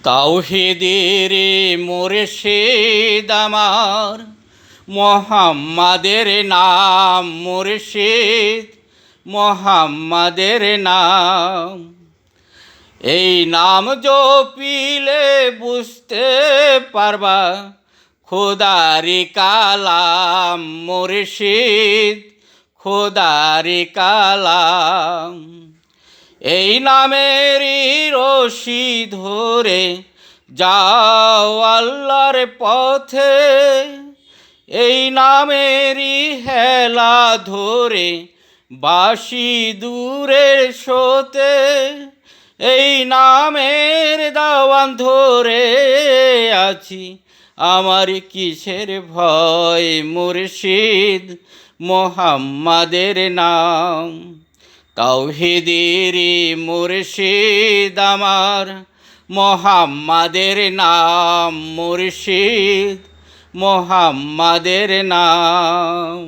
তাওহীদের মুর্শিদ আমার, মোহাম্মদের নাম মুর্শিদ, মোহাম্মদের নাম। এই নাম জপিলে বুঝতে পারবা খোদারি কালাম মুর্শিদ, খোদারি কালাম। এই নামেরই রশি ধরে যাও আল্লাহর পথে, এই নামেরই হেলা ধরে বাসি দূরে শোতে, এই নামের দাওয়ান ধরে আছি আমার কিসের ভয় মুর্শিদ, মোহাম্মদের নাম। তাওহীদের মুর্শিদ আমার, মোহাম্মদের নাম মুর্শিদ, মোহাম্মদের নাম।